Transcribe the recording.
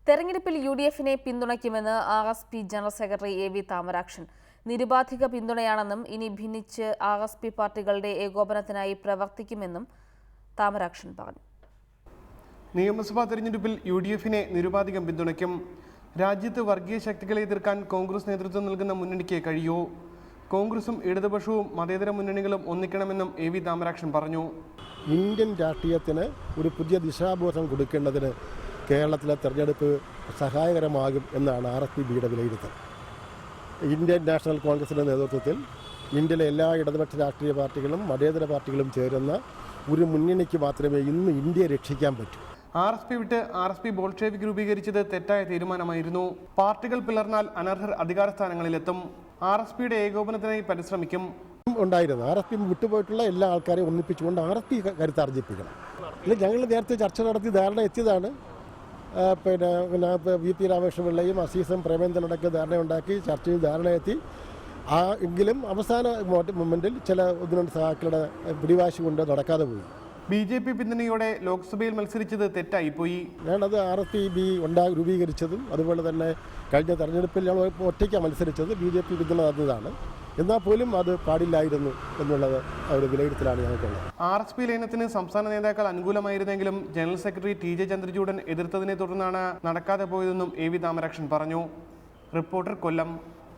തെരഞ്ഞെടുപ്പിൽ UDF-നെ പിന്തുണയ്ക്കുമെന്ന് RSP general secretary AV Thamarakshan. നിരുപാധിക പിന്തുണയാണെന്നും ഇനി ഭിന്നിച്ച് RSP പാർട്ടികളുടെ ഏകോപനത്തിനായി പ്രവർത്തിക്കുമെന്നും താമരാക്ഷൻ പറഞ്ഞു. നിയമസഭാ തെരഞ്ഞെടുപ്പിൽ UDF-നെ നിരുപാധികം പിന്തുണയ്ക്കും. രാജ്യത്ത് വർഗീയ ശക്തികളെ എതിർക്കാൻ കോൺഗ്രസ് നേതൃത്വം നൽകുന്ന മുന്നണിക്ക് കഴിയൂ. കോൺഗ്രസും ഇടതുപക്ഷവും മതേതര മുന്നണികളും ഒന്നിക്കണമെന്നും AV താമരാക്ഷൻ പറഞ്ഞു. ഇന്ത്യൻ രാഷ്ട്രീയത്തിന് ഒരു പുതിയ ദിശാബോധം കൊടുക്കേണ്ടതിന് കേരളത്തിലെ തെരഞ്ഞെടുപ്പ് സഹായകരമാകും എന്നാണ് RSPയുടെ വിലയിരുത്തൽ. ഇന്ത്യൻ നാഷണൽ കോൺഗ്രസിൻ്റെ നേതൃത്വത്തിൽ ഇന്ത്യയിലെ എല്ലാ ഇടതുപക്ഷ രാഷ്ട്രീയ പാർട്ടികളും മതേതര പാർട്ടികളും ചേരുന്ന ഒരു മുന്നണിക്ക് മാത്രമേ ഇന്ന് ഇന്ത്യയെ രക്ഷിക്കാൻ പറ്റൂ. RSP വിട്ട് RSP ബോൾഷെവിക് രൂപീകരിച്ചത് തെറ്റായ തീരുമാനമായിരുന്നു. പാർട്ടികൾ പിളർന്നാൽ അനർഹർ അധികാര സ്ഥാനങ്ങളിലെത്തും. RSPയുടെ ഏകോപനത്തിനായി പരിശ്രമിക്കും. ഉണ്ടായിരുന്നു RSP വിട്ടുപോയിട്ടുള്ള എല്ലാ ആൾക്കാരെയും ഒന്നിപ്പിച്ചുകൊണ്ട് RSP കരുത്താർജിപ്പിക്കണം. ഞങ്ങൾ നേരത്തെ ചർച്ച നടത്തി ധാരണ എത്തിയതാണ്. പിന്നെ VP രാമകൃഷ്ണപിള്ളയും അസീസും പ്രേമേന്ദ്രനടക്കം ധാരണയുണ്ടാക്കി ചർച്ചയിൽ ധാരണയെത്തി. എങ്കിലും അവസാന മൊമെന്റിൽ ചില ഒന്ന് രണ്ട് സഹാക്കളുടെ പിടിവാശി കൊണ്ട് നടക്കാതെ പോയി. BJP പിന്തുണയോടെ ലോക്സഭയിൽ മത്സരിച്ചത് തെറ്റായിപ്പോയി. ഞാനത് RSP രൂപീകരിച്ചതും അതുപോലെ തന്നെ കഴിഞ്ഞ തെരഞ്ഞെടുപ്പിൽ ഞങ്ങൾ ഒറ്റയ്ക്കാണ് മത്സരിച്ചത്. BJP പിന്തുണ തന്നതാണ്. എന്നാൽ പോലും അത് പാടില്ലായിരുന്നു എന്നുള്ളത് ഒരു വിലയിരുത്തലാണ് ഞങ്ങൾക്കുള്ളത്. RSP ലയനത്തിന് സംസ്ഥാന നേതാക്കൾ അനുകൂലമായിരുന്നെങ്കിലും ജനറൽ സെക്രട്ടറി TJ ചന്ദ്രചൂഡൻ എതിർത്തതിനെ തുടർന്നാണ് നടക്കാതെ പോയതെന്നും AV താമരാക്ഷൻ പറഞ്ഞു. റിപ്പോർട്ടർ, കൊല്ലം.